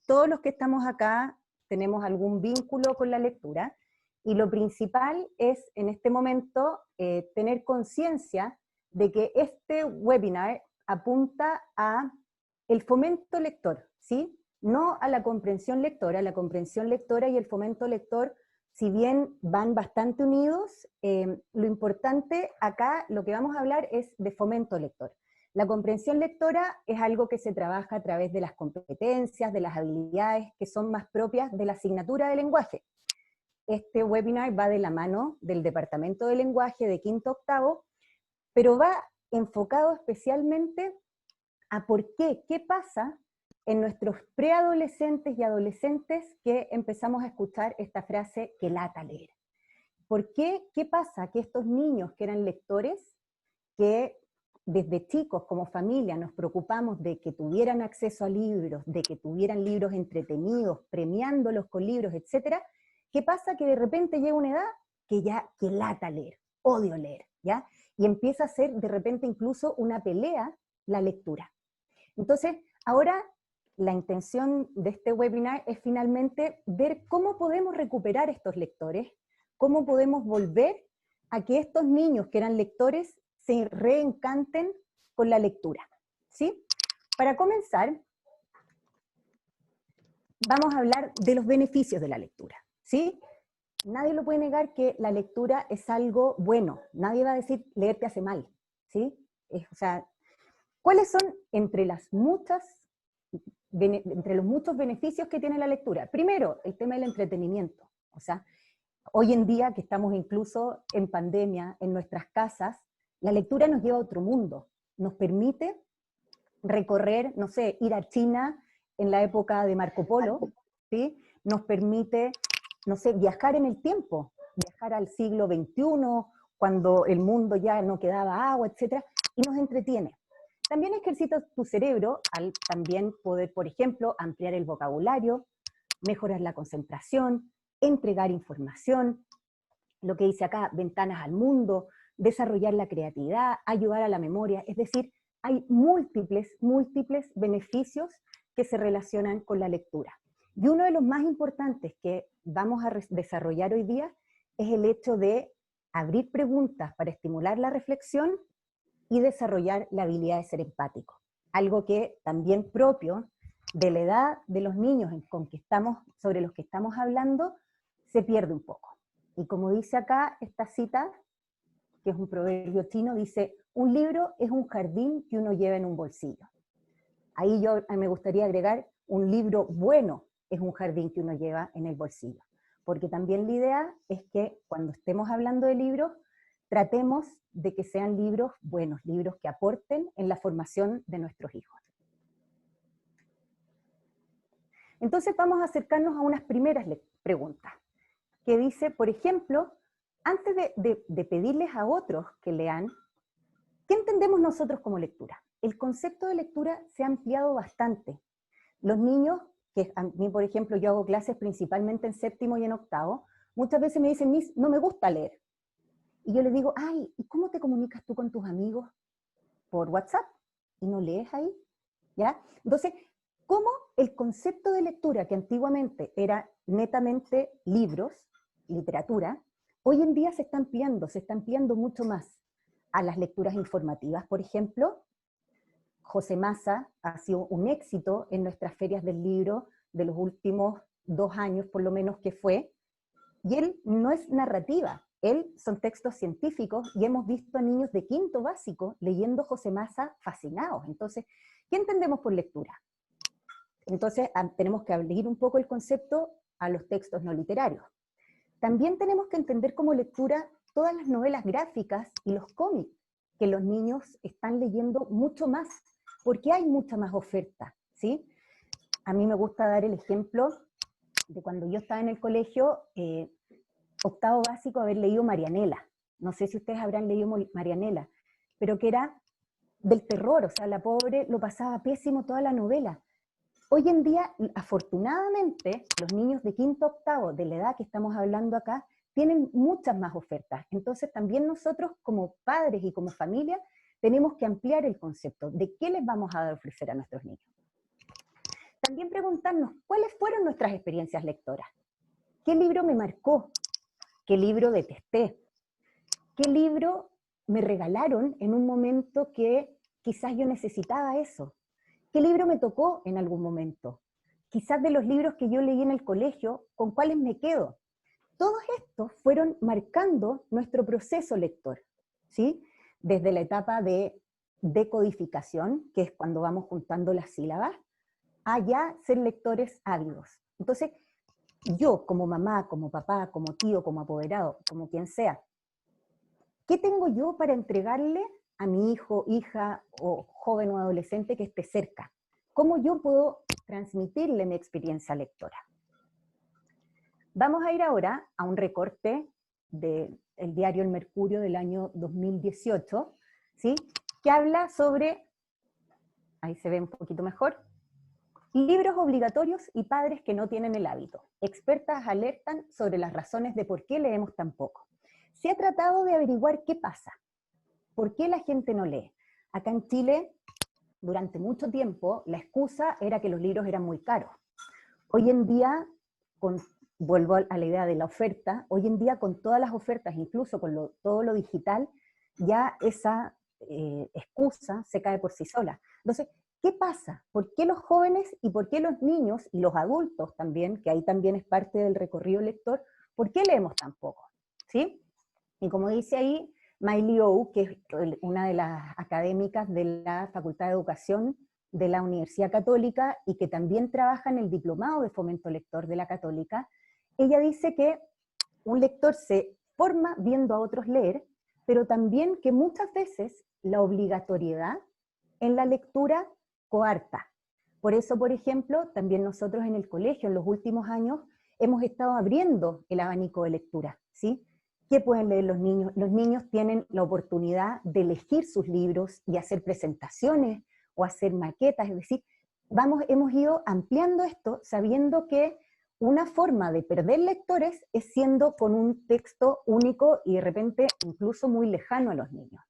todos los que estamos acá tenemos algún vínculo con la lectura, y lo principal es, en este momento, tener conciencia de que este webinar apunta a el fomento lector, ¿sí? No a la comprensión lectora. La comprensión lectora y el fomento lector, si bien van bastante unidos, lo importante acá, lo que vamos a hablar es de fomento lector. La comprensión lectora es algo que se trabaja a través de las competencias, de las habilidades que son más propias de la asignatura de lenguaje. Este webinar va de la mano del Departamento de Lenguaje de quinto octavo, pero va enfocado especialmente a por qué pasa en nuestros preadolescentes y adolescentes que empezamos a escuchar esta frase que lata leer. ¿Por qué? ¿Qué pasa? Que estos niños que eran lectores, que desde chicos como familia nos preocupamos de que tuvieran acceso a libros, de que tuvieran libros entretenidos, premiándolos con libros, etc. ¿Qué pasa? Que de repente llega una edad que lata leer, odio leer, ¿ya? Y empieza a ser de repente incluso una pelea la lectura. Entonces, ahora la intención de este webinar es finalmente ver cómo podemos recuperar estos lectores, cómo podemos volver a que estos niños que eran lectores se reencanten con la lectura, ¿sí? Para comenzar, vamos a hablar de los beneficios de la lectura, ¿sí? Nadie lo puede negar que la lectura es algo bueno, nadie va a decir leer te hace mal, ¿sí? O sea, ¿cuáles son entre los muchos beneficios que tiene la lectura? Primero, el tema del entretenimiento, o sea, hoy en día que estamos incluso en pandemia, en nuestras casas, la lectura nos lleva a otro mundo, nos permite recorrer, no sé, ir a China en la época de Marco Polo, ¿sí? Nos permite, no sé, viajar en el tiempo, viajar al siglo XXI, cuando el mundo ya no quedaba agua, etc., y nos entretiene. También ejercita tu cerebro al también poder, por ejemplo, ampliar el vocabulario, mejorar la concentración, entregar información, lo que dice acá, ventanas al mundo, desarrollar la creatividad, ayudar a la memoria, es decir, hay múltiples beneficios que se relacionan con la lectura. Y uno de los más importantes que vamos a desarrollar hoy día es el hecho de abrir preguntas para estimular la reflexión y desarrollar la habilidad de ser empático. Algo que también propio de la edad de los niños sobre los que estamos hablando, se pierde un poco. Y como dice acá esta cita, que es un proverbio chino, dice, un libro es un jardín que uno lleva en un bolsillo. Ahí me gustaría agregar, un libro bueno es un jardín que uno lleva en el bolsillo. Porque también la idea es que cuando estemos hablando de libros, tratemos de que sean libros buenos, libros que aporten en la formación de nuestros hijos. Entonces vamos a acercarnos a unas primeras preguntas, que dice, por ejemplo, antes de pedirles a otros que lean, ¿qué entendemos nosotros como lectura? El concepto de lectura se ha ampliado bastante. Los niños, que a mí, por ejemplo, yo hago clases principalmente en séptimo y en octavo, muchas veces me dicen, Miss, no me gusta leer. Y yo les digo, ay, ¿y cómo te comunicas tú con tus amigos? Por WhatsApp. ¿Y no lees ahí? ¿Ya? Entonces, ¿cómo el concepto de lectura, que antiguamente era netamente libros, literatura, hoy en día se está ampliando mucho más a las lecturas informativas? Por ejemplo, José Massa ha sido un éxito en nuestras ferias del libro de los últimos 2 años, por lo menos que fue, y él no es narrativa, él son textos científicos, y hemos visto a niños de quinto básico leyendo José Massa fascinados. Entonces, ¿qué entendemos por lectura? Entonces, tenemos que abrir un poco el concepto a los textos no literarios. También tenemos que entender como lectura todas las novelas gráficas y los cómics, que los niños están leyendo mucho más, porque hay mucha más oferta, ¿sí? A mí me gusta dar el ejemplo de cuando yo estaba en el colegio, octavo básico, haber leído Marianela. No sé si ustedes habrán leído Marianela, pero que era del terror, o sea, la pobre lo pasaba pésimo toda la novela. Hoy en día, afortunadamente, los niños de quinto octavo, de la edad que estamos hablando acá, tienen muchas más ofertas. Entonces también nosotros como padres y como familia tenemos que ampliar el concepto de qué les vamos a ofrecer a nuestros niños. también preguntarnos cuáles fueron nuestras experiencias lectoras. ¿Qué libro me marcó? ¿Qué libro detesté? ¿Qué libro me regalaron en un momento que quizás yo necesitaba eso? ¿Qué libro me tocó en algún momento? Quizás de los libros que yo leí en el colegio, ¿con cuáles me quedo? Todos estos fueron marcando nuestro proceso lector, ¿sí? Desde la etapa de decodificación, que es cuando vamos juntando las sílabas, a ya ser lectores ávidos. Entonces, yo como mamá, como papá, como tío, como apoderado, como quien sea, ¿qué tengo yo para entregarle a mi hijo, hija o joven o adolescente que esté cerca? ¿Cómo yo puedo transmitirle mi experiencia lectora? Vamos a ir ahora a un recorte del diario El Mercurio del año 2018, ¿sí? Que habla sobre, ahí se ve un poquito mejor, libros obligatorios y padres que no tienen el hábito. Expertas alertan sobre las razones de por qué leemos tan poco. Se ha tratado de averiguar qué pasa, por qué la gente no lee. Acá en Chile, durante mucho tiempo, la excusa era que los libros eran muy caros. Hoy en día, vuelvo a la idea de la oferta, hoy en día con todas las ofertas, incluso con todo lo digital, ya esa excusa se cae por sí sola. Entonces, ¿qué pasa? ¿Por qué los jóvenes y por qué los niños y los adultos también, que ahí también es parte del recorrido lector, por qué leemos tan poco? ¿Sí? Y como dice ahí Miley O, que es una de las académicas de la Facultad de Educación de la Universidad Católica y que también trabaja en el diplomado de fomento lector de la Católica, ella dice que un lector se forma viendo a otros leer, pero también que muchas veces la obligatoriedad en la lectura coarta. Por eso, por ejemplo, también nosotros en el colegio en los últimos años hemos estado abriendo el abanico de lectura, ¿sí? ¿Qué pueden leer los niños? Los niños tienen la oportunidad de elegir sus libros y hacer presentaciones o hacer maquetas, es decir, hemos ido ampliando esto sabiendo que una forma de perder lectores es siendo con un texto único y de repente incluso muy lejano a los niños.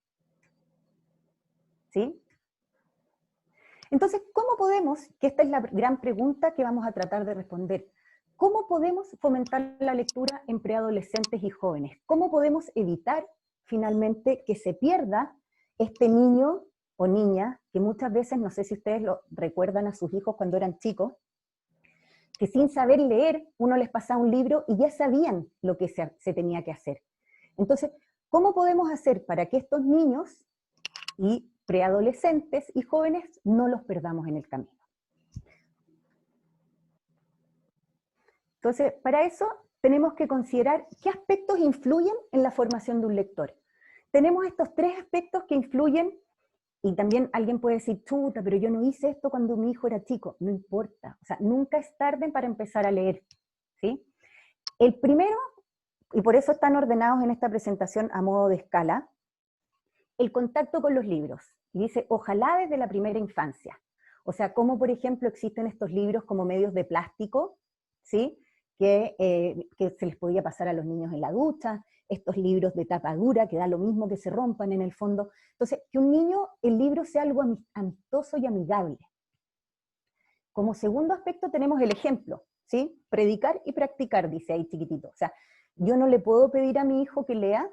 ¿Sí? Entonces, ¿cómo podemos, que esta es la gran pregunta que vamos a tratar de responder, cómo podemos fomentar la lectura en preadolescentes y jóvenes? ¿Cómo podemos evitar finalmente que se pierda este niño o niña, que muchas veces, no sé si ustedes lo recuerdan a sus hijos cuando eran chicos, que sin saber leer uno les pasaba un libro y ya sabían lo que se tenía que hacer? Entonces, ¿cómo podemos hacer para que estos niños y preadolescentes y jóvenes no los perdamos en el camino? Entonces, para eso tenemos que considerar qué aspectos influyen en la formación de un lector. Tenemos estos tres aspectos que influyen, y también alguien puede decir, chuta, pero yo no hice esto cuando mi hijo era chico. No importa, o sea, nunca es tarde para empezar a leer, ¿sí? El primero, y por eso están ordenados en esta presentación a modo de escala, el contacto con los libros. Y dice, ojalá desde la primera infancia. O sea, como por ejemplo existen estos libros como medios de plástico, ¿sí? Que se les podía pasar a los niños en la ducha, estos libros de tapa dura, que da lo mismo que se rompan en el fondo. Entonces, que un niño, el libro sea algo amistoso y amigable. Como segundo aspecto tenemos el ejemplo, ¿sí? Predicar y practicar, dice ahí chiquitito. O sea, yo no le puedo pedir a mi hijo que lea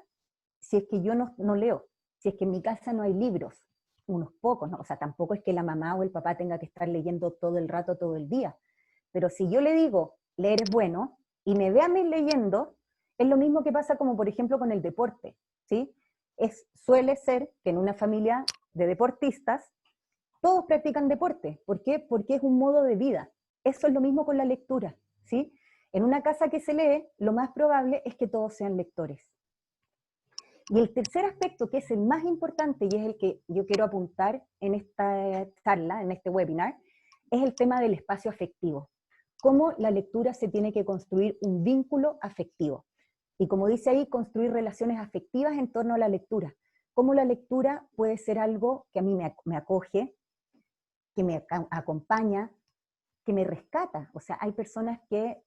si es que yo no leo, si es que en mi casa no hay libros, unos pocos, ¿no? O sea, tampoco es que la mamá o el papá tenga que estar leyendo todo el rato, todo el día. Pero si yo le digo, leer es bueno, y me ve a mí leyendo, es lo mismo que pasa como por ejemplo con el deporte, ¿sí? Suele ser que en una familia de deportistas, todos practican deporte. ¿Por qué? Porque es un modo de vida. Eso es lo mismo con la lectura, ¿sí? En una casa que se lee, lo más probable es que todos sean lectores. Y el tercer aspecto, que es el más importante y es el que yo quiero apuntar en esta charla, en este webinar, es el tema del espacio afectivo. Cómo la lectura se tiene que construir un vínculo afectivo. Y como dice ahí, construir relaciones afectivas en torno a la lectura. Cómo la lectura puede ser algo que a mí me acoge, que me acompaña, que me rescata. O sea, hay personas que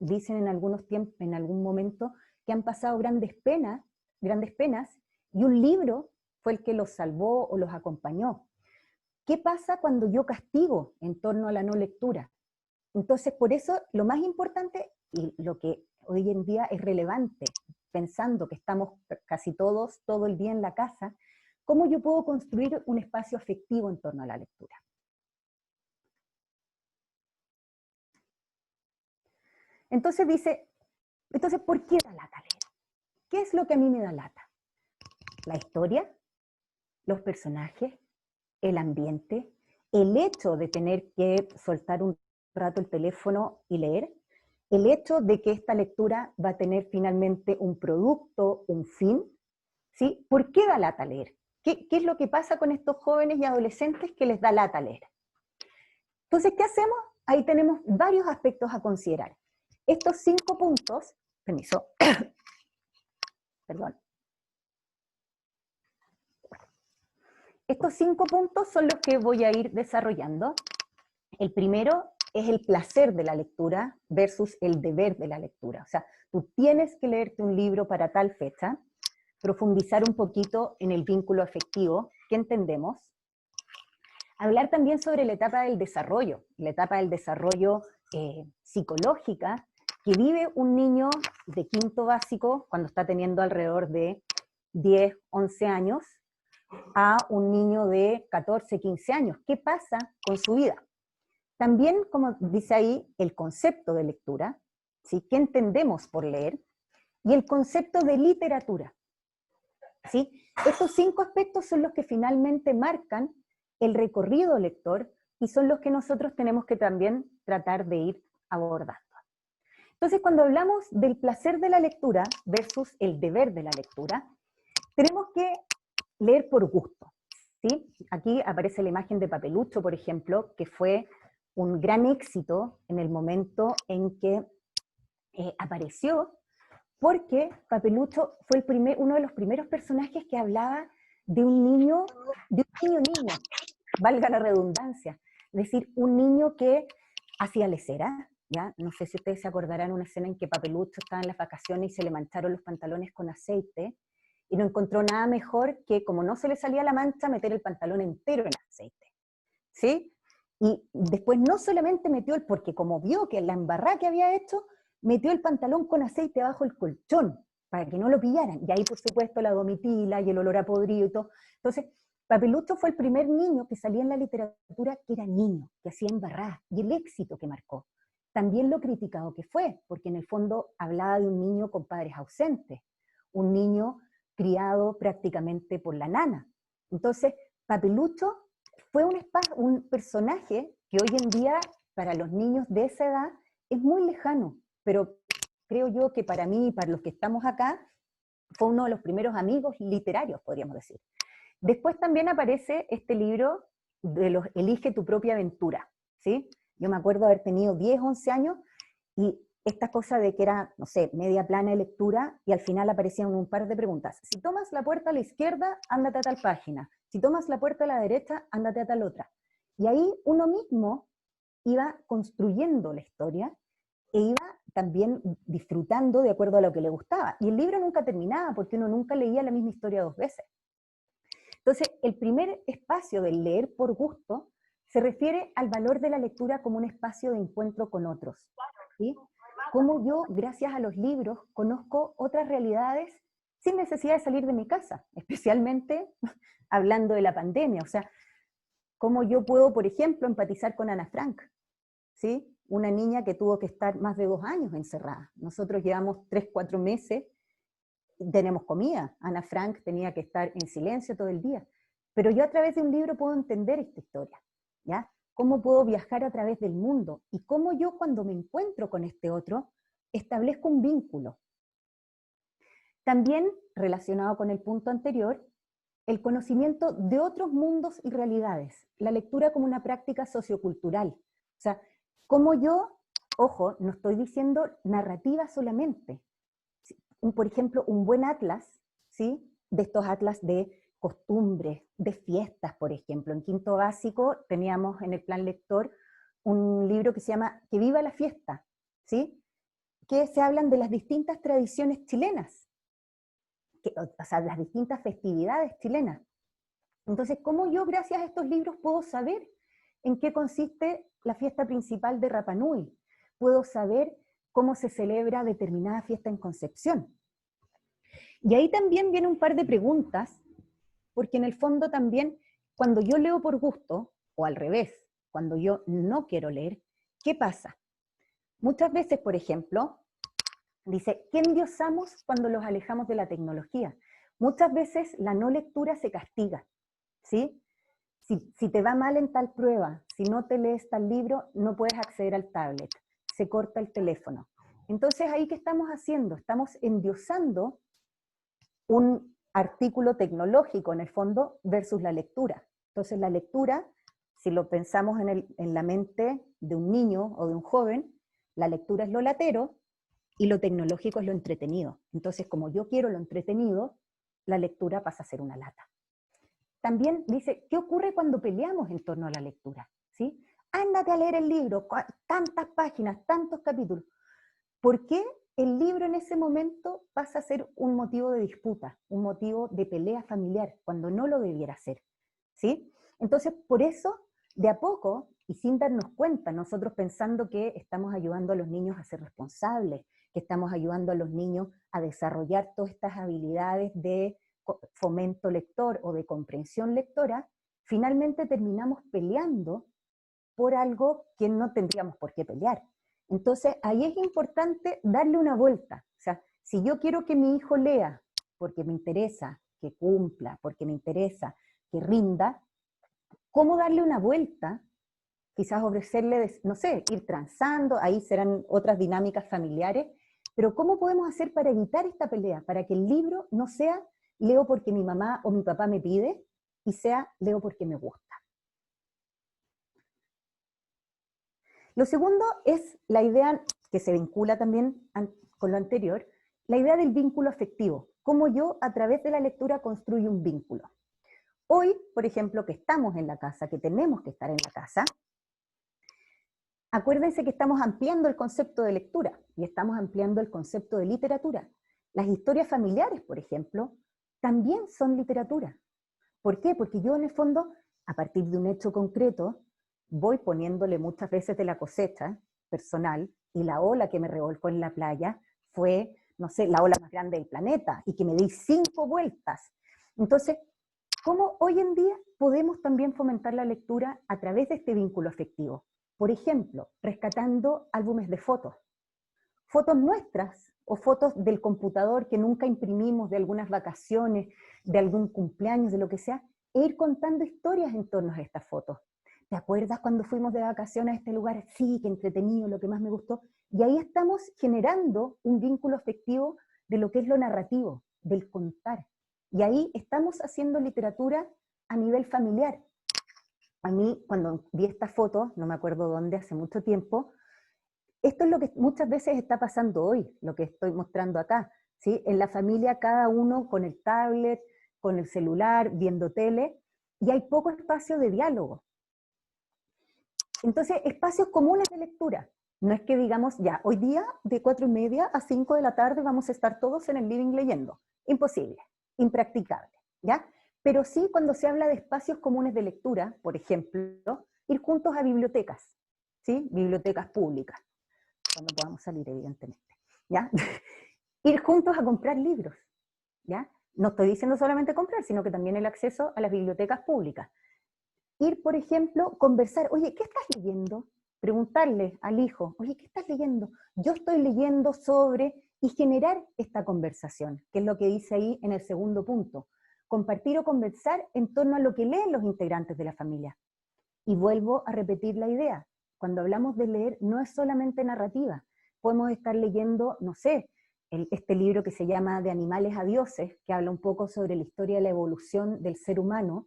dicen en algunos tiempos, en algún momento, que han pasado grandes penas, y un libro fue el que los salvó o los acompañó. ¿Qué pasa cuando yo castigo en torno a la no lectura? Entonces, por eso lo más importante, y lo que hoy en día es relevante, pensando que estamos casi todos, todo el día en la casa, ¿cómo yo puedo construir un espacio afectivo en torno a la lectura? Entonces dice, entonces, ¿por qué da lata leer? ¿Qué es lo que a mí me da lata? La historia, los personajes, el ambiente, el hecho de tener que soltar un rato el teléfono y leer, el hecho de que esta lectura va a tener finalmente un producto, un fin, ¿sí? ¿Por qué da lata leer? ¿Qué es lo que pasa con estos jóvenes y adolescentes que les da lata leer? Entonces, ¿qué hacemos? Ahí tenemos varios aspectos a considerar. Estos 5 puntos, permiso, perdón. Estos 5 puntos son los que voy a ir desarrollando. El primero es el placer de la lectura versus el deber de la lectura. O sea, tú tienes que leerte un libro para tal fecha, profundizar un poquito en el vínculo afectivo, ¿qué entendemos? Hablar también sobre la etapa del desarrollo psicológica que vive un niño de quinto básico cuando está teniendo alrededor de 10, 11 años, a un niño de 14, 15 años. ¿Qué pasa con su vida? También, como dice ahí, el concepto de lectura, ¿sí? ¿Qué entendemos por leer? Y el concepto de literatura, ¿sí? Estos 5 aspectos son los que finalmente marcan el recorrido lector y son los que nosotros tenemos que también tratar de ir abordando. Entonces, cuando hablamos del placer de la lectura versus el deber de la lectura, tenemos que leer por gusto, ¿sí? Aquí aparece la imagen de Papelucho, por ejemplo, que fue un gran éxito en el momento en que apareció, porque Papelucho fue uno de los primeros personajes que hablaba de un niño, valga la redundancia, es decir, un niño que hacía lecera, ¿ya? No sé si ustedes se acordarán una escena en que Papelucho estaba en las vacaciones y se le mancharon los pantalones con aceite, y no encontró nada mejor que, como no se le salía la mancha, meter el pantalón entero en aceite, ¿sí? Y después no solamente metió porque como vio que la embarrada que había hecho, metió el pantalón con aceite bajo el colchón, para que no lo pillaran. Y ahí, por supuesto, la domitila y el olor a podrido y todo. Entonces, Papelucho fue el primer niño que salía en la literatura que era niño, que hacía embarradas, y el éxito que marcó. También lo criticado que fue, porque en el fondo hablaba de un niño con padres ausentes, un niño criado prácticamente por la nana. Entonces, Papelucho fue un personaje que hoy en día, para los niños de esa edad, es muy lejano, pero creo yo que para mí y para los que estamos acá, fue uno de los primeros amigos literarios, podríamos decir. Después también aparece este libro de los Elige tu propia aventura, ¿sí? Yo me acuerdo haber tenido 10, 11 años, y esta cosa de que era, no sé, media plana de lectura, y al final aparecían un par de preguntas. Si tomas la puerta a la izquierda, ándate a tal página. Si tomas la puerta a la derecha, ándate a tal otra. Y ahí uno mismo iba construyendo la historia e iba también disfrutando de acuerdo a lo que le gustaba. Y el libro nunca terminaba, porque uno nunca leía la misma historia 2 veces. Entonces, el primer espacio del leer por gusto se refiere al valor de la lectura como un espacio de encuentro con otros, ¿sí? Cómo yo, gracias a los libros, conozco otras realidades sin necesidad de salir de mi casa, especialmente hablando de la pandemia. O sea, cómo yo puedo, por ejemplo, empatizar con Ana Frank, ¿sí? Una niña que tuvo que estar más de 2 años encerrada. Nosotros llevamos 3, 4 meses, tenemos comida. Ana Frank tenía que estar en silencio todo el día. Pero yo a través de un libro puedo entender esta historia, ¿ya? Cómo puedo viajar a través del mundo y cómo yo, cuando me encuentro con este otro, establezco un vínculo. También, relacionado con el punto anterior, el conocimiento de otros mundos y realidades, la lectura como una práctica sociocultural. O sea, como yo, ojo, no estoy diciendo narrativa solamente. Por ejemplo, un buen atlas, ¿sí? De estos atlas de costumbres, de fiestas, por ejemplo. En quinto básico teníamos en el plan lector un libro que se llama Que viva la fiesta, ¿sí? Que se hablan de las distintas tradiciones chilenas, o sea, las distintas festividades chilenas. Entonces, ¿cómo yo, gracias a estos libros, puedo saber en qué consiste la fiesta principal de Rapa Nui? Puedo saber cómo se celebra determinada fiesta en Concepción. Y ahí también viene un par de preguntas, porque en el fondo también, cuando yo leo por gusto, o al revés, cuando yo no quiero leer, ¿qué pasa? Muchas veces, por ejemplo, dice, ¿qué endiosamos cuando los alejamos de la tecnología? Muchas veces la no lectura se castiga, ¿sí? Si te va mal en tal prueba, si no te lees tal libro, no puedes acceder al tablet, se corta el teléfono. Entonces, ¿ahí qué estamos haciendo? Estamos endiosando un artículo tecnológico, en el fondo, versus la lectura. Entonces, la lectura, si lo pensamos en la mente de un niño o de un joven, la lectura es lo latero y lo tecnológico es lo entretenido. Entonces, como yo quiero lo entretenido, la lectura pasa a ser una lata. También dice, ¿qué ocurre cuando peleamos en torno a la lectura? ¿Sí? Ándate a leer el libro, tantas páginas, tantos capítulos. ¿Por qué el libro en ese momento pasa a ser un motivo de disputa, un motivo de pelea familiar, cuando no lo debiera ser? ¿Sí? Entonces, por eso, de a poco, y sin darnos cuenta, nosotros pensando que estamos ayudando a los niños a ser responsables, que estamos ayudando a los niños a desarrollar todas estas habilidades de fomento lector o de comprensión lectora, finalmente terminamos peleando por algo que no tendríamos por qué pelear. Entonces, ahí es importante darle una vuelta. O sea, si yo quiero que mi hijo lea, porque me interesa que cumpla, porque me interesa que rinda, ¿cómo darle una vuelta? Quizás ofrecerle, no sé, ir transando, ahí serán otras dinámicas familiares, pero ¿cómo podemos hacer para evitar esta pelea? Para que el libro no sea leo porque mi mamá o mi papá me pide, y sea leo porque me gusta. Lo segundo es la idea que se vincula también con lo anterior, la idea del vínculo afectivo, cómo yo a través de la lectura construyo un vínculo. Hoy, por ejemplo, que estamos en la casa, que tenemos que estar en la casa, acuérdense que estamos ampliando el concepto de lectura y estamos ampliando el concepto de literatura. Las historias familiares, por ejemplo, también son literatura. ¿Por qué? Porque yo en el fondo, a partir de un hecho concreto, voy poniéndole muchas veces de la cosecha personal, y la ola que me revolcó en la playa fue, no sé, la ola más grande del planeta, y que me di 5 vueltas. Entonces, ¿cómo hoy en día podemos también fomentar la lectura a través de este vínculo afectivo? Por ejemplo, rescatando álbumes de fotos nuestras, o fotos del computador que nunca imprimimos de algunas vacaciones, de algún cumpleaños, de lo que sea, e ir contando historias en torno a estas fotos. ¿Te acuerdas cuando fuimos de vacaciones a este lugar? Sí, qué entretenido, lo que más me gustó. Y ahí estamos generando un vínculo afectivo de lo que es lo narrativo, del contar. Y ahí estamos haciendo literatura a nivel familiar. A mí, cuando vi esta foto, no me acuerdo dónde, hace mucho tiempo, esto es lo que muchas veces está pasando hoy, lo que estoy mostrando acá, ¿sí? En la familia cada uno con el tablet, con el celular, viendo tele, y hay poco espacio de diálogo. Entonces, espacios comunes de lectura. No es que digamos, ya, hoy día de 4:30 a 5 de la tarde vamos a estar todos en el living leyendo. Imposible, impracticable, ¿ya? Pero sí, cuando se habla de espacios comunes de lectura, por ejemplo, ir juntos a bibliotecas, ¿sí? Bibliotecas públicas, cuando podamos salir, evidentemente, ¿ya? Ir juntos a comprar libros, ¿ya? No estoy diciendo solamente comprar, sino que también el acceso a las bibliotecas públicas. Ir, por ejemplo, conversar, oye, ¿qué estás leyendo? Preguntarle al hijo, oye, ¿qué estás leyendo? Yo estoy leyendo sobre, y generar esta conversación, que es lo que dice ahí en el segundo punto. Compartir o conversar en torno a lo que leen los integrantes de la familia. Y vuelvo a repetir la idea, cuando hablamos de leer no es solamente narrativa, podemos estar leyendo, no sé, este libro que se llama De animales a dioses, que habla un poco sobre la historia de la evolución del ser humano,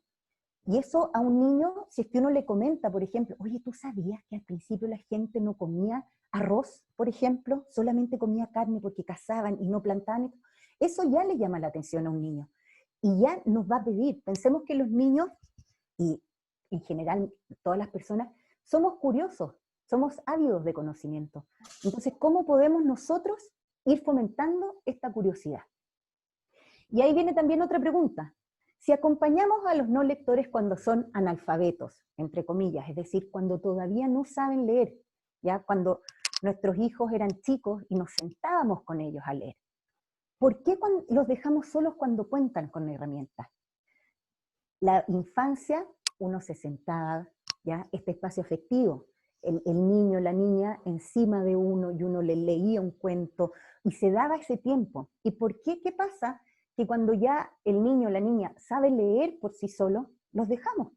y eso a un niño, si es que uno le comenta, por ejemplo, oye, ¿tú sabías que al principio la gente no comía arroz, por ejemplo? Solamente comía carne porque cazaban y no plantaban. Eso ya le llama la atención a un niño. Y ya nos va a pedir, pensemos que los niños, y en general todas las personas, somos curiosos, somos ávidos de conocimiento. Entonces, ¿cómo podemos nosotros ir fomentando esta curiosidad? Y ahí viene también otra pregunta. Si acompañamos a los no lectores cuando son analfabetos, entre comillas, es decir, cuando todavía no saben leer, ya cuando nuestros hijos eran chicos y nos sentábamos con ellos a leer, ¿por qué los dejamos solos cuando cuentan con herramientas? La infancia, uno se sentaba, ya este espacio afectivo, el niño, la niña encima de uno y uno le leía un cuento y se daba ese tiempo. ¿Y por qué? ¿Qué pasa? Que cuando ya el niño o la niña sabe leer por sí solo, los dejamos,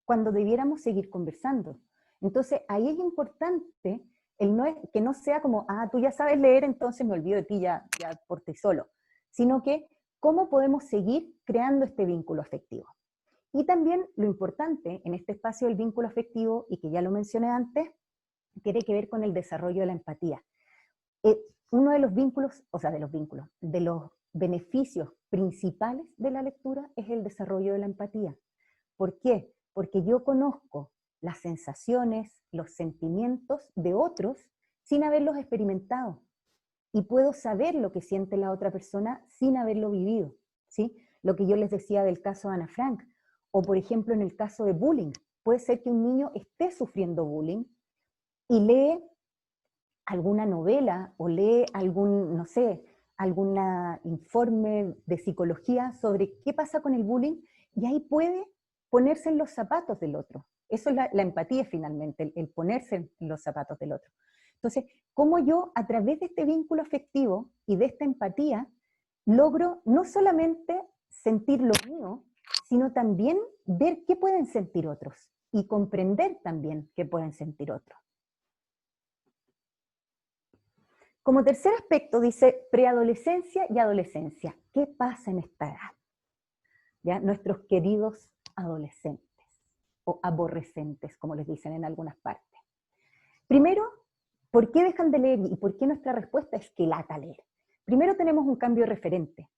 cuando debiéramos seguir conversando. Entonces ahí es importante que no sea como, tú ya sabes leer, entonces me olvido de ti ya por ti solo, sino que cómo podemos seguir creando este vínculo afectivo. Y también lo importante en este espacio del vínculo afectivo, y que ya lo mencioné antes, tiene que ver con el desarrollo de la empatía. Uno de los vínculos, de los beneficios principales de la lectura es el desarrollo de la empatía. ¿Por qué? Porque yo conozco las sensaciones, los sentimientos de otros sin haberlos experimentado. Y puedo saber lo que siente la otra persona sin haberlo vivido, ¿sí? Lo que yo les decía del caso de Ana Frank, o por ejemplo en el caso de bullying. Puede ser que un niño esté sufriendo bullying y lee alguna novela o lee algún informe de psicología sobre qué pasa con el bullying, y ahí puede ponerse en los zapatos del otro. Eso es la empatía finalmente, el ponerse en los zapatos del otro. Entonces, ¿cómo yo a través de este vínculo afectivo y de esta empatía logro no solamente sentir lo mío, sino también ver qué pueden sentir otros y comprender también qué pueden sentir otros? Como tercer aspecto dice preadolescencia y adolescencia. ¿Qué pasa en esta edad? ¿Ya? Nuestros queridos adolescentes o aborrecentes, como les dicen en algunas partes. Primero, ¿por qué dejan de leer y por qué nuestra respuesta es que lata leer? Primero tenemos un cambio de referente.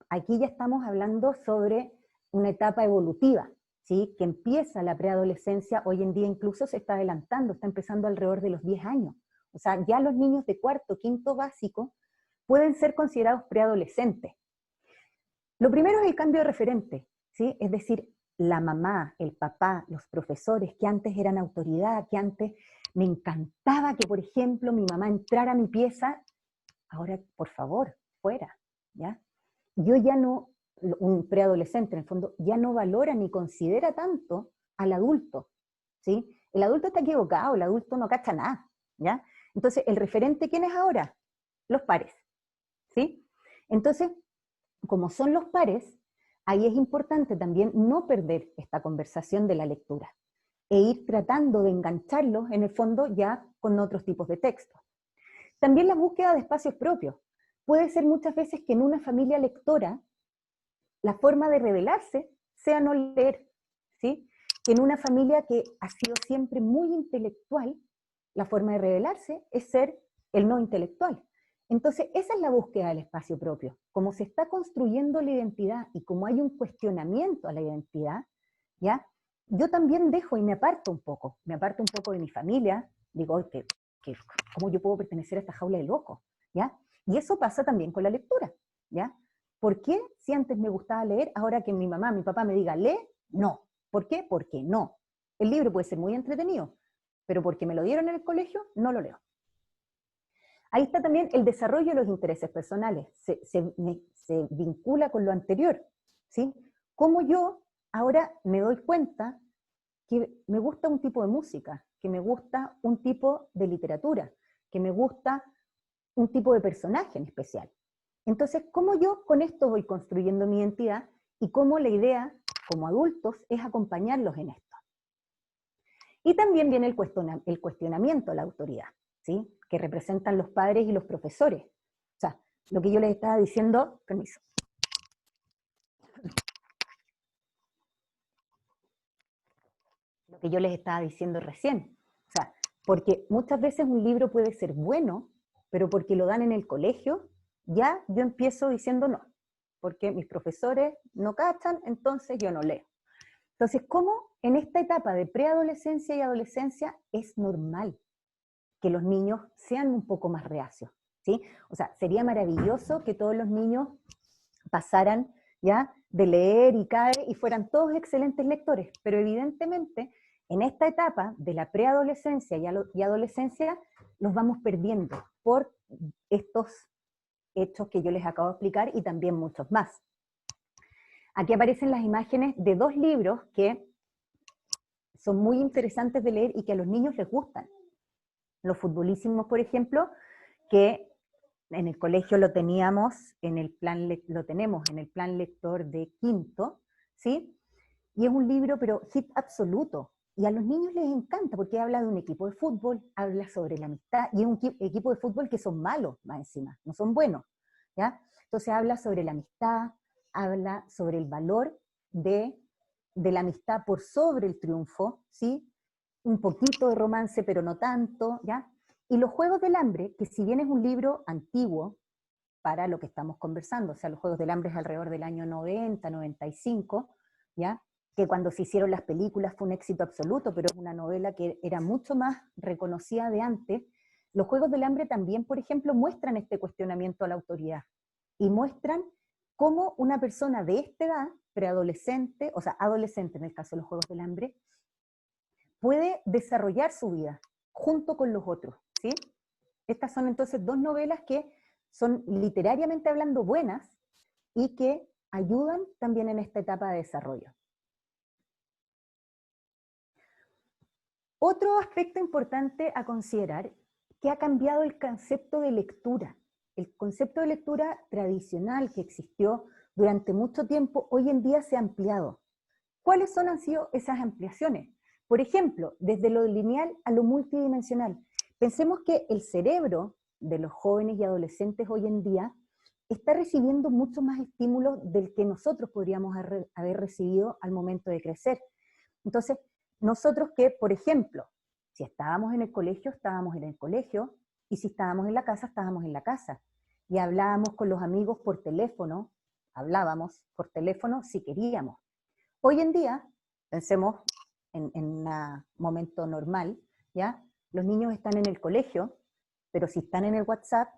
Aquí ya estamos hablando sobre una etapa evolutiva, ¿sí? Que empieza la preadolescencia, hoy en día incluso se está adelantando, está empezando alrededor de los 10 años. O sea, ya los niños de cuarto, quinto básico pueden ser considerados preadolescentes. Lo primero es el cambio de referente, ¿sí? Es decir, la mamá, el papá, los profesores que antes eran autoridad, que antes me encantaba que, por ejemplo, mi mamá entrara a mi pieza, ahora, por favor, fuera, ¿ya? Yo ya no, un preadolescente en el fondo, ya no valora ni considera tanto al adulto, ¿sí? El adulto está equivocado, el adulto no cacha nada, ¿ya? Entonces, ¿el referente quién es ahora? Los pares, ¿sí? Entonces, como son los pares, ahí es importante también no perder esta conversación de la lectura e ir tratando de engancharlos en el fondo ya con otros tipos de textos. También la búsqueda de espacios propios. Puede ser muchas veces que en una familia lectora la forma de revelarse sea no leer, ¿sí? Que en una familia que ha sido siempre muy intelectual, la forma de revelarse es ser el no intelectual. Entonces, esa es la búsqueda del espacio propio. Como se está construyendo la identidad y como hay un cuestionamiento a la identidad, ¿ya? Yo también dejo y me aparto un poco de mi familia, digo, ¿cómo yo puedo pertenecer a esta jaula de locos? ¿Ya? Y eso pasa también con la lectura, ¿ya? ¿Por qué si antes me gustaba leer, ahora que mi mamá, mi papá me diga, lee? No. ¿Por qué? Porque no. El libro puede ser muy entretenido, pero porque me lo dieron en el colegio, no lo leo. Ahí está también el desarrollo de los intereses personales, se vincula con lo anterior, ¿sí? Cómo yo ahora me doy cuenta que me gusta un tipo de música, que me gusta un tipo de literatura, que me gusta un tipo de personaje en especial. Entonces, ¿cómo yo con esto voy construyendo mi identidad y cómo la idea, como adultos, es acompañarlos en esto? Y también viene el cuestionamiento a la autoridad, ¿sí? Que representan los padres y los profesores. O sea, lo que yo les estaba diciendo, permiso. Lo que yo les estaba diciendo recién. O sea, porque muchas veces un libro puede ser bueno, pero porque lo dan en el colegio, ya yo empiezo diciendo no, porque mis profesores no cachan, entonces yo no leo. Entonces, ¿cómo en esta etapa de preadolescencia y adolescencia es normal que los niños sean un poco más reacios? ¿Sí? O sea, sería maravilloso que todos los niños pasaran ya de leer y cae y fueran todos excelentes lectores, pero evidentemente en esta etapa de la preadolescencia y adolescencia los vamos perdiendo por estos hechos que yo les acabo de explicar y también muchos más. Aquí aparecen las imágenes de dos libros que son muy interesantes de leer y que a los niños les gustan. Los futbolísimos, por ejemplo, que en el colegio lo teníamos, lo tenemos en el plan lector de quinto, ¿sí? Y es un libro, pero hit absoluto. Y a los niños les encanta porque habla de un equipo de fútbol, habla sobre la amistad, y es un equipo de fútbol que son malos, más encima, no son buenos, ¿ya? Entonces habla sobre la amistad, habla sobre el valor de la amistad por sobre el triunfo, ¿sí? Un poquito de romance, pero no tanto, ¿ya? Y Los Juegos del Hambre, que si bien es un libro antiguo para lo que estamos conversando, o sea, Los Juegos del Hambre es alrededor del año 90, 95, ¿ya? Que cuando se hicieron las películas fue un éxito absoluto, pero es una novela que era mucho más reconocida de antes. Los Juegos del Hambre también, por ejemplo, muestran este cuestionamiento a la autoridad y muestran cómo una persona de esta edad, preadolescente, o sea, adolescente en el caso de Los Juegos del Hambre, puede desarrollar su vida junto con los otros, ¿sí? Estas son entonces dos novelas que son literariamente hablando buenas y que ayudan también en esta etapa de desarrollo. Otro aspecto importante a considerar, que ha cambiado el concepto de lectura. El concepto de lectura tradicional que existió durante mucho tiempo, hoy en día se ha ampliado. ¿Cuáles han sido esas ampliaciones? Por ejemplo, desde lo lineal a lo multidimensional. Pensemos que el cerebro de los jóvenes y adolescentes hoy en día está recibiendo mucho más estímulos del que nosotros podríamos haber recibido al momento de crecer. Entonces, nosotros que, por ejemplo, si estábamos en el colegio, estábamos en el colegio, y si estábamos en la casa, estábamos en la casa. Y hablábamos con los amigos por teléfono, hablábamos por teléfono si queríamos. Hoy en día, pensemos en un momento normal, ¿ya? Los niños están en el colegio, pero si están en el WhatsApp,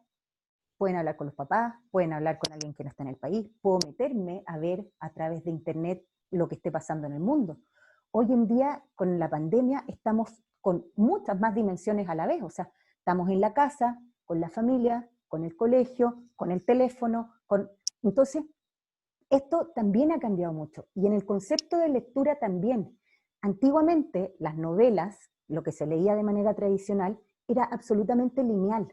pueden hablar con los papás, pueden hablar con alguien que no está en el país, puedo meterme a ver a través de internet lo que esté pasando en el mundo. Hoy en día, con la pandemia, estamos con muchas más dimensiones a la vez, o sea, estamos en la casa, con la familia, con el colegio, con el teléfono, entonces, esto también ha cambiado mucho. Y en el concepto de lectura también. Antiguamente, las novelas, lo que se leía de manera tradicional, era absolutamente lineal.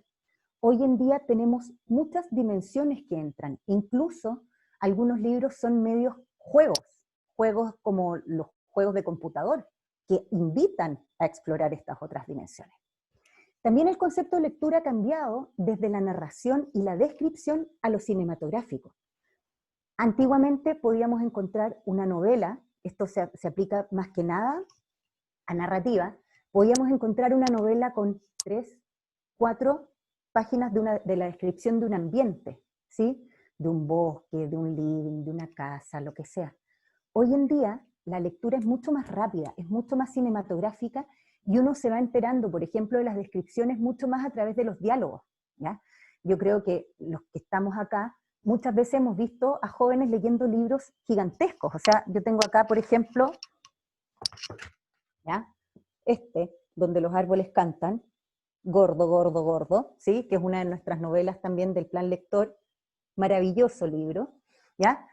Hoy en día tenemos muchas dimensiones que entran. Incluso algunos libros son medios juegos, juegos como los juegos de computador, que invitan a explorar estas otras dimensiones. También el concepto de lectura ha cambiado desde la narración y la descripción a lo cinematográfico. Antiguamente podíamos encontrar una novela, esto se aplica más que nada a narrativa, podíamos encontrar una novela con 3, 4 páginas de la descripción de un ambiente, ¿sí? De un bosque, de un living, de una casa, lo que sea. Hoy en día la lectura es mucho más rápida, es mucho más cinematográfica y uno se va enterando, por ejemplo, de las descripciones mucho más a través de los diálogos, ¿ya? Yo creo que los que estamos acá muchas veces hemos visto a jóvenes leyendo libros gigantescos. O sea, yo tengo acá, por ejemplo, ¿ya? Donde los árboles cantan, Gordo, Gordo, Gordo, ¿sí? Que es una de nuestras novelas también del plan lector, maravilloso libro, ¿ya?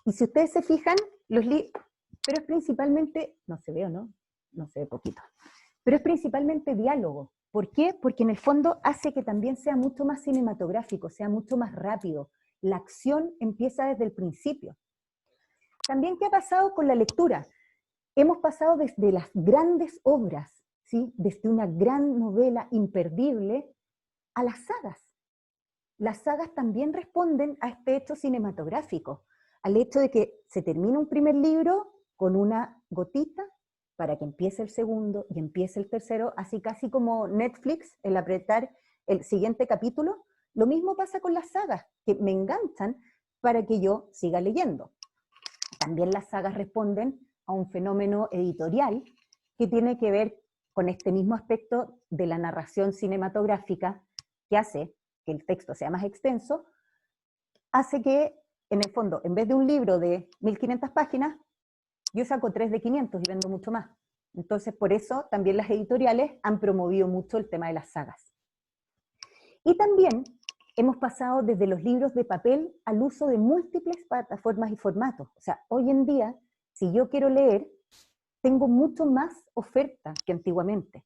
Y si ustedes se fijan, pero es principalmente, no se ve o no, no se ve poquito, pero es principalmente diálogo. ¿Por qué? Porque en el fondo hace que también sea mucho más cinematográfico, sea mucho más rápido. La acción empieza desde el principio. También, ¿qué ha pasado con la lectura? Hemos pasado desde las grandes obras, ¿sí? Desde una gran novela imperdible, a las sagas. Las sagas también responden a este hecho cinematográfico, al hecho de que se termina un primer libro con una gotita para que empiece el segundo y empiece el tercero, así casi como Netflix, el apretar el siguiente capítulo. Lo mismo pasa con las sagas, que me enganchan para que yo siga leyendo. También las sagas responden a un fenómeno editorial que tiene que ver con este mismo aspecto de la narración cinematográfica que hace que el texto sea más extenso, hace que en el fondo, en vez de un libro de 1500 páginas, yo saco 3 de 500 y vendo mucho más. Entonces, por eso también las editoriales han promovido mucho el tema de las sagas. Y también hemos pasado desde los libros de papel al uso de múltiples plataformas y formatos. O sea, hoy en día, si yo quiero leer, tengo mucho más oferta que antiguamente.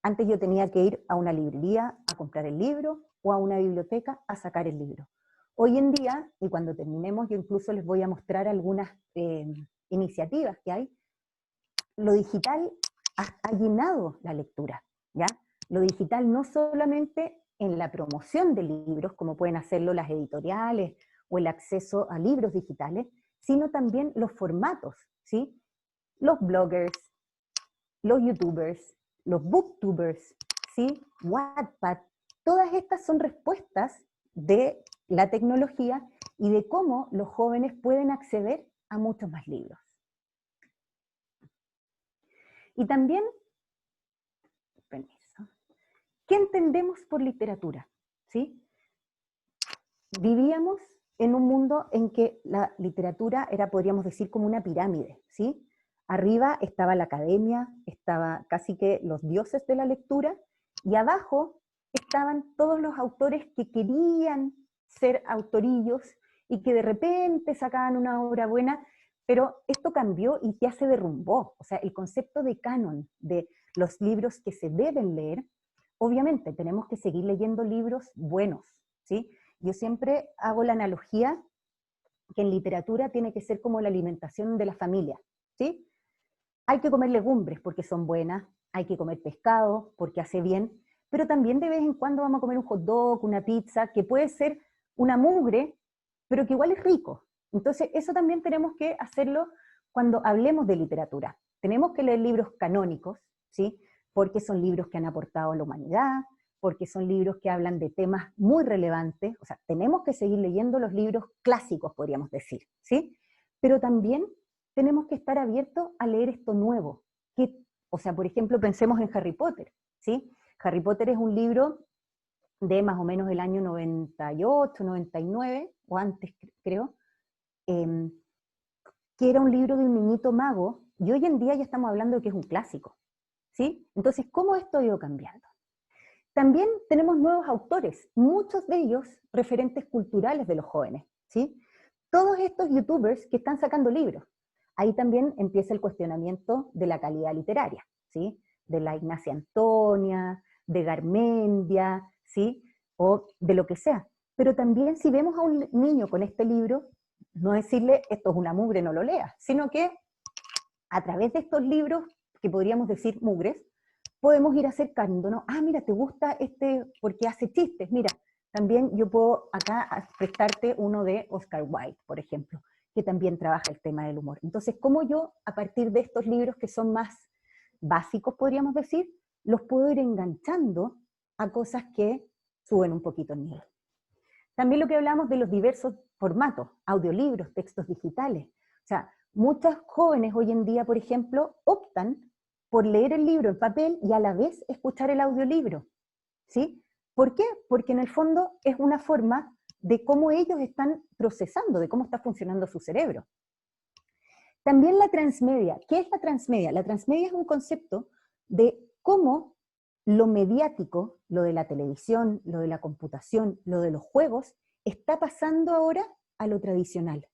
Antes yo tenía que ir a una librería a comprar el libro o a una biblioteca a sacar el libro. Hoy en día, y cuando terminemos, yo incluso les voy a mostrar algunas iniciativas que hay, lo digital ha llenado la lectura, ¿ya? Lo digital no solamente en la promoción de libros, como pueden hacerlo las editoriales o el acceso a libros digitales, sino también los formatos, ¿sí? Los bloggers, los youtubers, los booktubers, ¿sí? Wattpad, todas estas son respuestas de la tecnología y de cómo los jóvenes pueden acceder a muchos más libros. Y también, permiso, ¿qué entendemos por literatura? ¿Sí? Vivíamos en un mundo en que la literatura era, podríamos decir, como una pirámide, ¿sí? Arriba estaba la academia, estaba casi que los dioses de la lectura, y abajo estaban todos los autores que querían ser autorillos y que de repente sacaban una obra buena, pero esto cambió y ya se derrumbó. O sea, el concepto de canon, de los libros que se deben leer, obviamente tenemos que seguir leyendo libros buenos, ¿sí? Yo siempre hago la analogía que en literatura tiene que ser como la alimentación de la familia, ¿sí? Hay que comer legumbres porque son buenas, hay que comer pescado porque hace bien, pero también de vez en cuando vamos a comer un hot dog, una pizza, que puede ser una mugre, pero que igual es rico. Entonces, eso también tenemos que hacerlo cuando hablemos de literatura. Tenemos que leer libros canónicos, ¿sí? Porque son libros que han aportado a la humanidad, porque son libros que hablan de temas muy relevantes. O sea, tenemos que seguir leyendo los libros clásicos, podríamos decir, ¿sí? Pero también tenemos que estar abiertos a leer esto nuevo. Que, o sea, por ejemplo, pensemos en Harry Potter, ¿sí? Harry Potter es un libro de más o menos el año 98, 99, o antes creo, eh, que era un libro de un niñito mago, y hoy en día ya estamos hablando de que es un clásico, ¿sí? Entonces, ¿cómo esto ha ido cambiando? También tenemos nuevos autores, muchos de ellos referentes culturales de los jóvenes, ¿sí? Todos estos youtubers que están sacando libros. Ahí también empieza el cuestionamiento de la calidad literaria, ¿sí? De la Ignacia Antonia, de Garmendia, ¿sí? O de lo que sea. Pero también si vemos a un niño con este libro, no decirle esto es una mugre, no lo leas, sino que a través de estos libros, que podríamos decir mugres, podemos ir acercándonos. Ah, mira, ¿te gusta este porque hace chistes? Mira, también yo puedo acá prestarte uno de Oscar Wilde, por ejemplo, que también trabaja el tema del humor. Entonces, ¿cómo yo, a partir de estos libros que son más básicos, podríamos decir, los puedo ir enganchando a cosas que suben un poquito el nivel? También lo que hablamos de los diversos formatos, audiolibros, textos digitales. O sea, muchos jóvenes hoy en día, por ejemplo, optan por leer el libro en papel y a la vez escuchar el audiolibro, ¿sí? ¿Por qué? Porque en el fondo es una forma de cómo ellos están procesando, de cómo está funcionando su cerebro. También la transmedia. ¿Qué es la transmedia? La transmedia es un concepto de cómo lo mediático, lo de la televisión, lo de la computación, lo de los juegos, está pasando ahora a lo tradicional,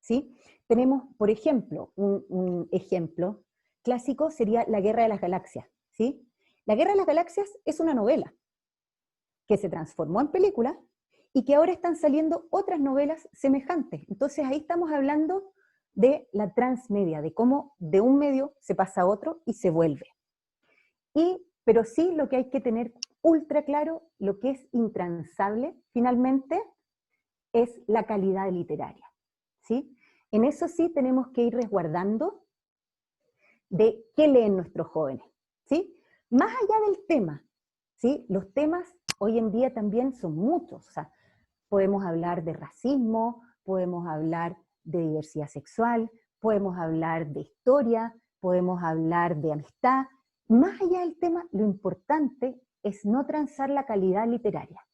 ¿sí? Tenemos, por ejemplo, un ejemplo clásico sería La Guerra de las Galaxias, ¿sí? La Guerra de las Galaxias es una novela que se transformó en película y que ahora están saliendo otras novelas semejantes. Entonces ahí estamos hablando de la transmedia, de cómo de un medio se pasa a otro y se vuelve. Pero sí lo que hay que tener ultra claro, lo que es intransable finalmente, es la calidad literaria, ¿sí? En eso sí tenemos que ir resguardando de qué leen nuestros jóvenes, ¿sí? Más allá del tema, ¿sí? Los temas hoy en día también son muchos, o sea, podemos hablar de racismo, podemos hablar de diversidad sexual, podemos hablar de historia, podemos hablar de amistad. Más allá del tema, lo importante es no transar la calidad literaria,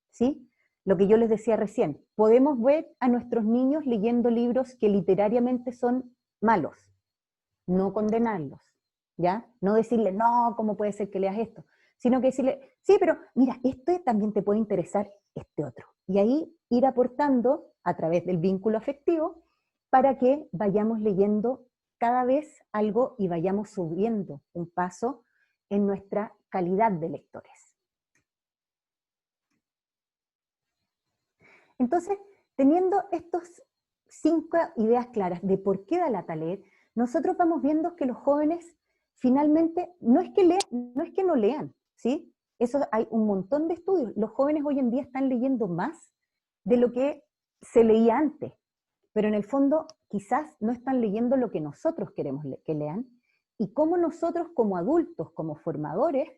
¿sí? lo que yo les decía recién, podemos ver a nuestros niños leyendo libros que literariamente son malos, no condenarlos, ¿ya? No decirle, no, ¿cómo puede ser que leas esto? Sino que decirle, sí, pero mira, este también te puede interesar este otro. Y ahí ir aportando a través del vínculo afectivo para que vayamos leyendo cada vez algo y vayamos subiendo un paso en nuestra calidad de lectores. Entonces, teniendo estos 5 ideas claras de por qué da lata leer, nosotros vamos viendo que los jóvenes finalmente no es que no lean, ¿sí? Eso hay un montón de estudios. Los jóvenes hoy en día están leyendo más de lo que se leía antes, pero en el fondo quizás no están leyendo lo que nosotros queremos que lean, y cómo nosotros como adultos, como formadores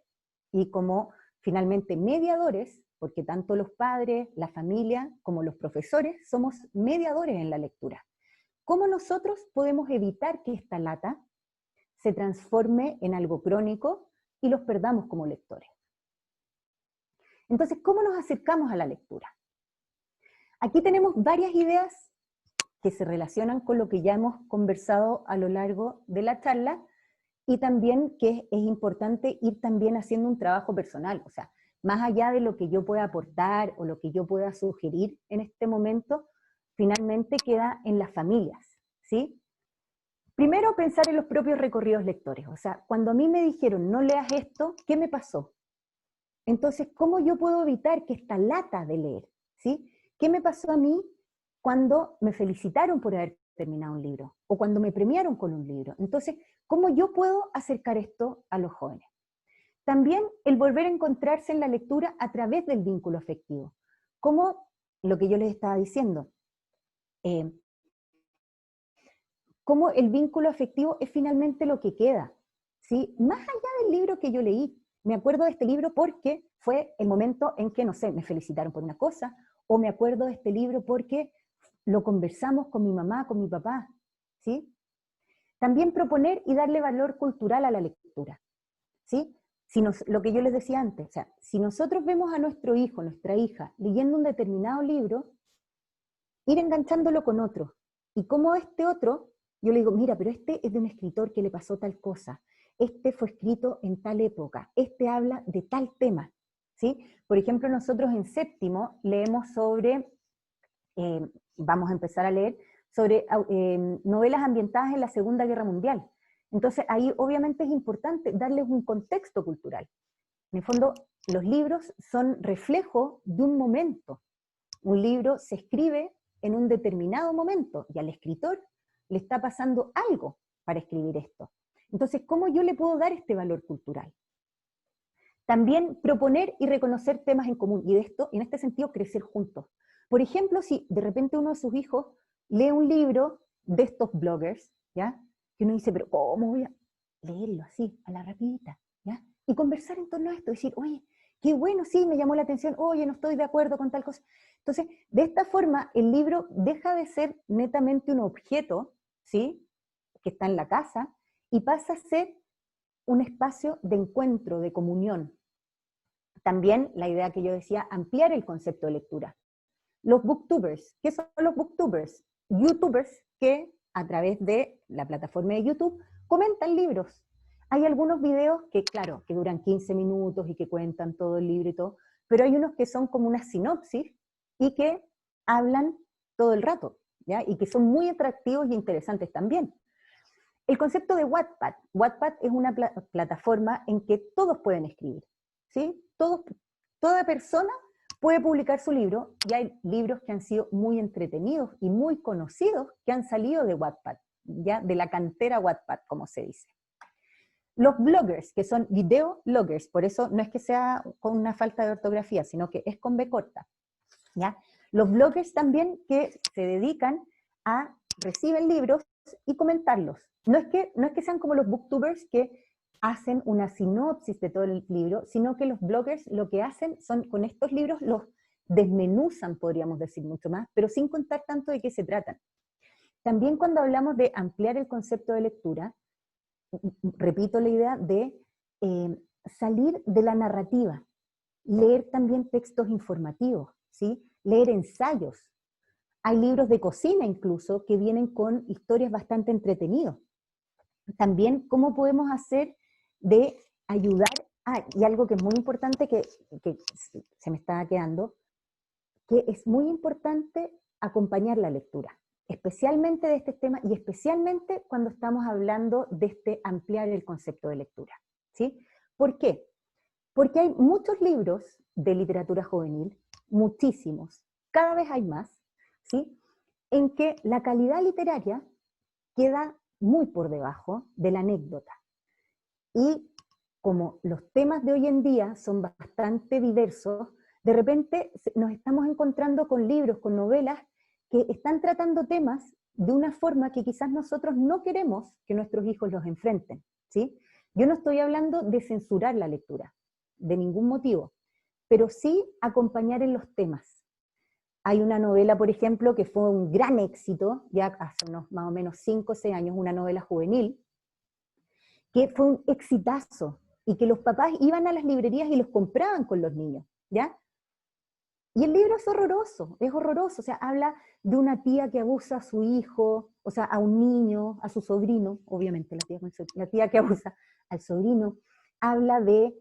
y como finalmente mediadores, porque tanto los padres, la familia, como los profesores somos mediadores en la lectura. ¿Cómo nosotros podemos evitar que esta lata se transforme en algo crónico y los perdamos como lectores? Entonces, ¿cómo nos acercamos a la lectura? Aquí tenemos varias ideas que se relacionan con lo que ya hemos conversado a lo largo de la charla, y también que es importante ir también haciendo un trabajo personal, o sea, más allá de lo que yo pueda aportar o lo que yo pueda sugerir en este momento, finalmente queda en las familias, ¿sí? Primero, pensar en los propios recorridos lectores, o sea, cuando a mí me dijeron, no leas esto, ¿qué me pasó? Entonces, ¿cómo yo puedo evitar que esta lata de leer, ¿sí? ¿Qué me pasó a mí cuando me felicitaron por haber terminado un libro? O cuando me premiaron con un libro. Entonces, ¿cómo yo puedo acercar esto a los jóvenes? También el volver a encontrarse en la lectura a través del vínculo afectivo. Como lo que yo les estaba diciendo, cómo el vínculo afectivo es finalmente lo que queda, ¿sí? Más allá del libro que yo leí. Me acuerdo de este libro porque fue el momento en que, no sé, me felicitaron por una cosa, o me acuerdo de este libro porque lo conversamos con mi mamá, con mi papá, ¿sí? También proponer y darle valor cultural a la lectura, ¿sí? Lo que yo les decía antes, o sea, si nosotros vemos a nuestro hijo, nuestra hija, leyendo un determinado libro, ir enganchándolo con otro. Y como este otro, yo le digo, mira, pero este es de un escritor que le pasó tal cosa, este fue escrito en tal época, este habla de tal tema, ¿sí? Por ejemplo, nosotros en séptimo leemos sobre, vamos a empezar a leer, sobre novelas ambientadas en la Segunda Guerra Mundial. Entonces ahí obviamente es importante darles un contexto cultural. En el fondo, los libros son reflejo de un momento. Un libro se escribe en un determinado momento y al escritor le está pasando algo para escribir esto. Entonces, ¿cómo yo le puedo dar este valor cultural? También proponer y reconocer temas en común, y de esto, en este sentido, crecer juntos. Por ejemplo, si de repente uno de sus hijos lee un libro de estos bloggers, ¿ya? Que uno dice, pero ¿cómo voy a leerlo así, a la rapidita? ¿Ya? Y conversar en torno a esto, decir, oye, qué bueno, sí, me llamó la atención, oye, no estoy de acuerdo con tal cosa. Entonces, de esta forma, el libro deja de ser netamente un objeto, ¿sí? Que está en la casa, y pasa a ser un espacio de encuentro, de comunión. También la idea que yo decía, ampliar el concepto de lectura. Los booktubers, ¿qué son los booktubers? Youtubers que a través de la plataforma de YouTube comentan libros. Hay algunos videos que, claro, que duran 15 minutos y que cuentan todo el libro y todo, pero hay unos que son como una sinopsis y que hablan todo el rato, ¿ya? Y que son muy atractivos y interesantes también. El concepto de Wattpad. Wattpad es una plataforma en que todos pueden escribir, ¿sí? Toda persona puede publicar su libro, y hay libros que han sido muy entretenidos y muy conocidos que han salido de Wattpad, ya de la cantera Wattpad, como se dice. Los bloggers, que son videobloggers, por eso no es que sea con una falta de ortografía, sino que es con B corta, ¿ya? Los bloggers también que se dedican a recibir libros y comentarlos. No es que sean como los booktubers que hacen una sinopsis de todo el libro, sino que los bloggers lo que hacen son, con estos libros, los desmenuzan, podríamos decir mucho más, pero sin contar tanto de qué se tratan. También cuando hablamos de ampliar el concepto de lectura, repito la idea de salir de la narrativa, leer también textos informativos, ¿sí? leer ensayos. Hay libros de cocina incluso que vienen con historias bastante entretenidas. También cómo podemos hacer de ayudar, y algo que es muy importante que se me está quedando, que es muy importante acompañar la lectura, especialmente de este tema y especialmente cuando estamos hablando de ampliar el concepto de lectura, ¿sí? ¿Por qué? Porque hay muchos libros de literatura juvenil, muchísimos, cada vez hay más, ¿sí? En que la calidad literaria queda muy por debajo de la anécdota. Y como los temas de hoy en día son bastante diversos, de repente nos estamos encontrando con libros, con novelas, que están tratando temas de una forma que quizás nosotros no queremos que nuestros hijos los enfrenten, ¿sí? Yo no estoy hablando de censurar la lectura, de ningún motivo, pero sí acompañar en los temas. Hay una novela, por ejemplo, que fue un gran éxito, ya hace unos más o menos 5 o 6 años, una novela juvenil, que fue un exitazo, y que los papás iban a las librerías y los compraban con los niños, ¿ya? Y el libro es horroroso, o sea, habla de una tía que abusa a su hijo, o sea, a un niño, a su sobrino, obviamente la tía que abusa al sobrino, habla de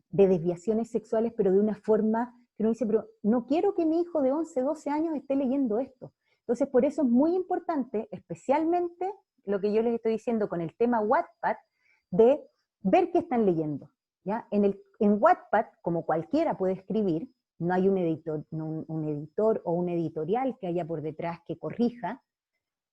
desviaciones sexuales, pero de una forma que uno dice, pero no quiero que mi hijo de 11, 12 años esté leyendo esto. Entonces, por eso es muy importante, especialmente lo que yo les estoy diciendo con el tema Wattpad, de ver qué están leyendo. ¿Ya? En Wattpad, como cualquiera puede escribir, no hay un editor o un editorial que haya por detrás que corrija.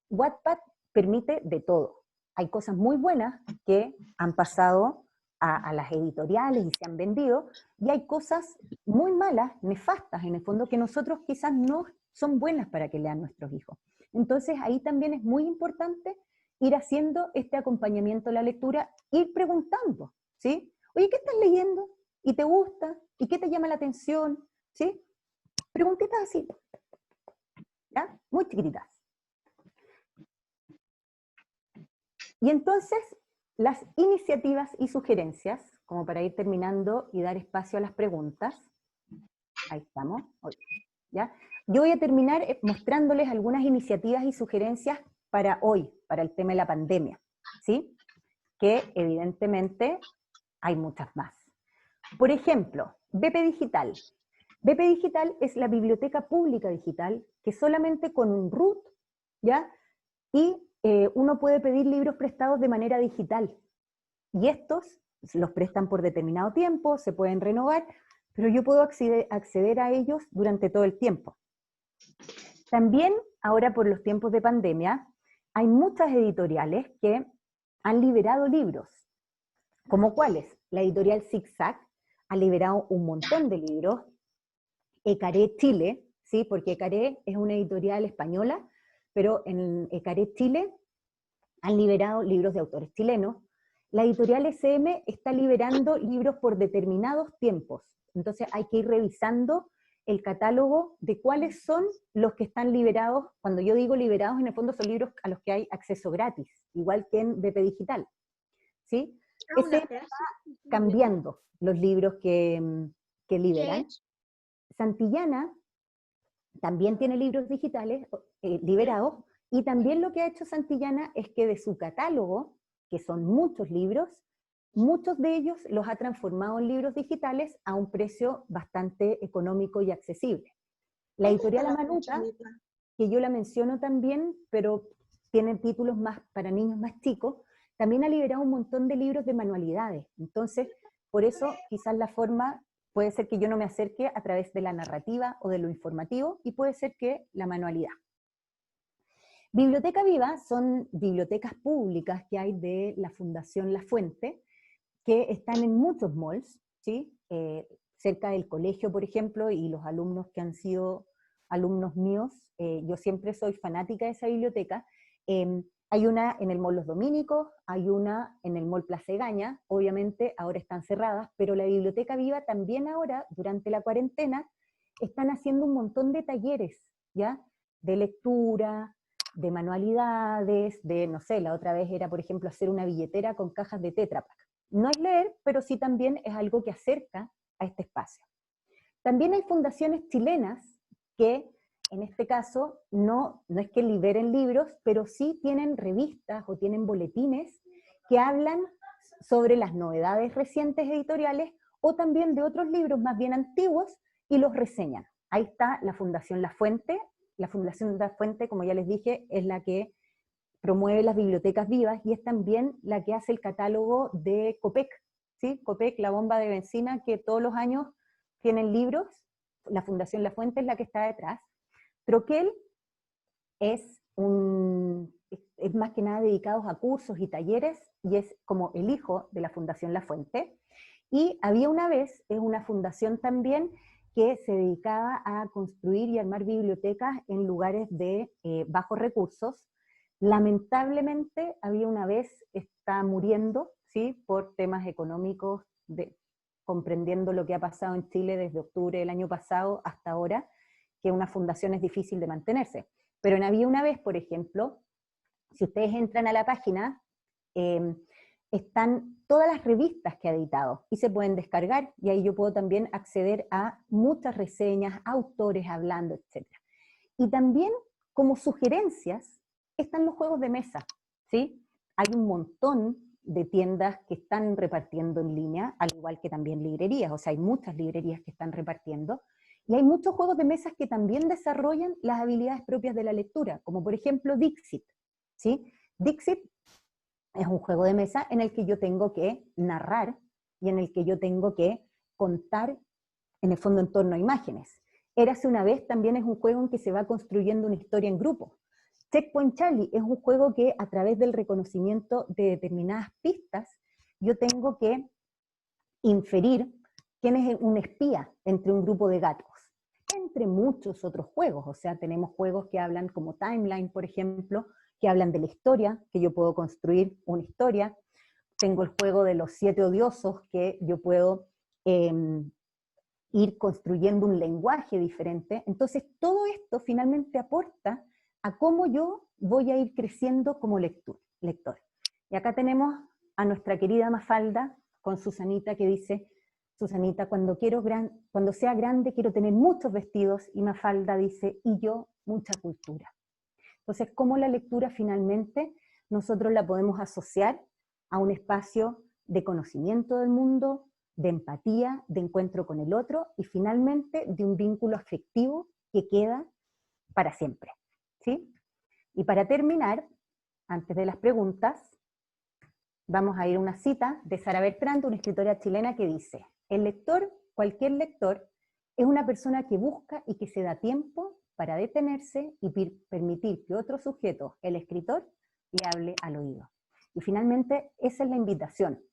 Wattpad permite de todo. Hay cosas muy buenas que han pasado a las editoriales y se han vendido, y hay cosas muy malas, nefastas en el fondo, que nosotros quizás no son buenas para que lean nuestros hijos. Entonces ahí también es muy importante ir haciendo este acompañamiento a la lectura, ir preguntando, ¿sí? Oye, ¿qué estás leyendo? ¿Y te gusta? ¿Y qué te llama la atención? ¿Sí? Preguntitas así, ¿ya? Muy chiquititas. Y entonces, las iniciativas y sugerencias, como para ir terminando y dar espacio a las preguntas, ahí estamos, ¿ya? Yo voy a terminar mostrándoles algunas iniciativas y sugerencias para hoy, para el tema de la pandemia, ¿sí? Que evidentemente hay muchas más. Por ejemplo, BP Digital. BP Digital es la biblioteca pública digital que solamente con un root, ¿ya? Y uno puede pedir libros prestados de manera digital. Y estos los prestan por determinado tiempo, se pueden renovar, pero yo puedo acceder a ellos durante todo el tiempo. También, ahora por los tiempos de pandemia, hay muchas editoriales que han liberado libros. ¿Como cuáles? La editorial Zigzag ha liberado un montón de libros. Ecaré Chile, ¿sí? Porque Ecaré es una editorial española, pero en Ecaré Chile han liberado libros de autores chilenos. La editorial SM está liberando libros por determinados tiempos. Entonces hay que ir revisando el catálogo de cuáles son los que están liberados. Cuando yo digo liberados, en el fondo son libros a los que hay acceso gratis, igual que en BP Digital, ¿sí? SM está cambiando los libros que liberan. Santillana también tiene libros digitales liberados, y también lo que ha hecho Santillana es que de su catálogo, que son muchos libros, muchos de ellos los ha transformado en libros digitales a un precio bastante económico y accesible. La editorial Amanuta, que yo la menciono también, pero tiene títulos más para niños más chicos, también ha liberado un montón de libros de manualidades. Entonces, por eso quizás la forma puede ser que yo no me acerque a través de la narrativa o de lo informativo, y puede ser que la manualidad. Biblioteca Viva son bibliotecas públicas que hay de la Fundación La Fuente, que están en muchos malls, ¿sí? Cerca del colegio, por ejemplo, y los alumnos que han sido alumnos míos, yo siempre soy fanática de esa biblioteca. Hay una en el Mall Los Dominicos, hay una en el Mall Plaza Egaña, obviamente ahora están cerradas, pero la Biblioteca Viva también ahora, durante la cuarentena, están haciendo un montón de talleres, ¿ya? De lectura, de manualidades, de, no sé, la otra vez era, por ejemplo, hacer una billetera con cajas de Tetra Pak. No es leer, pero sí también es algo que acerca a este espacio. También hay fundaciones chilenas que, en este caso, no es que liberen libros, pero sí tienen revistas o tienen boletines que hablan sobre las novedades recientes editoriales o también de otros libros más bien antiguos y los reseñan. Ahí está la Fundación La Fuente. La Fundación La Fuente, como ya les dije, es la que promueve las bibliotecas vivas y es también la que hace el catálogo de Copec, ¿sí? Copec, la bomba de benzina que todos los años tienen libros. La Fundación La Fuente es la que está detrás. Troquel es más que nada dedicados a cursos y talleres y es como el hijo de la Fundación La Fuente. Y había una vez, es una fundación también que se dedicaba a construir y armar bibliotecas en lugares de bajos recursos. Lamentablemente, había una vez, está muriendo, ¿sí? Por temas económicos, comprendiendo lo que ha pasado en Chile desde octubre del año pasado hasta ahora, que una fundación es difícil de mantenerse. Pero había una vez, por ejemplo, si ustedes entran a la página, están todas las revistas que ha editado y se pueden descargar, y ahí yo puedo también acceder a muchas reseñas, autores hablando, etc. Y también, como sugerencias, están los juegos de mesa, ¿sí? Hay un montón de tiendas que están repartiendo en línea, al igual que también librerías, o sea, hay muchas librerías que están repartiendo, y hay muchos juegos de mesas que también desarrollan las habilidades propias de la lectura, como por ejemplo Dixit, ¿sí? Dixit es un juego de mesa en el que yo tengo que narrar y en el que yo tengo que contar, en el fondo, en torno a imágenes. Érase una vez también es un juego en que se va construyendo una historia en grupo. Checkpoint Charlie es un juego que a través del reconocimiento de determinadas pistas yo tengo que inferir quién es un espía entre un grupo de gatos, entre muchos otros juegos. O sea, tenemos juegos que hablan como Timeline, por ejemplo, que hablan de la historia, que yo puedo construir una historia. Tengo el juego de los 7 odiosos, que yo puedo ir construyendo un lenguaje diferente. Entonces, todo esto finalmente aporta a cómo yo voy a ir creciendo como lector. Y acá tenemos a nuestra querida Mafalda con Susanita, que dice: Susanita, cuando sea grande quiero tener muchos vestidos, y Mafalda dice: y yo, mucha cultura. Entonces, cómo la lectura finalmente nosotros la podemos asociar a un espacio de conocimiento del mundo, de empatía, de encuentro con el otro, y finalmente de un vínculo afectivo que queda para siempre, ¿sí? Y para terminar, antes de las preguntas, vamos a ir a una cita de Sara Bertrand, una escritora chilena, que dice: el lector, cualquier lector, es una persona que busca y que se da tiempo para detenerse y permitir que otro sujeto, el escritor, le hable al oído. Y finalmente, esa es la invitación.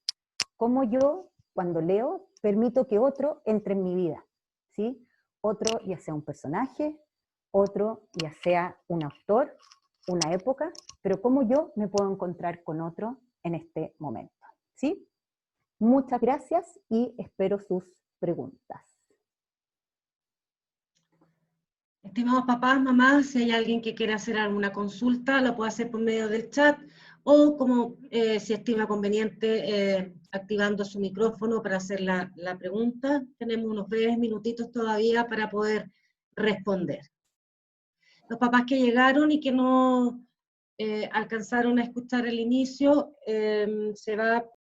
Cómo yo, cuando leo, permito que otro entre en mi vida, ¿sí? Otro, ya sea un personaje, otro, ya sea un autor, una época, pero cómo yo me puedo encontrar con otro en este momento, ¿sí? Muchas gracias y espero sus preguntas. Estimados papás, mamás, si hay alguien que quiera hacer alguna consulta, lo puede hacer por medio del chat o, como si estima conveniente, activando su micrófono para hacer la pregunta. Tenemos unos breves minutitos todavía para poder responder. Los papás que llegaron y que no alcanzaron a escuchar el inicio, se va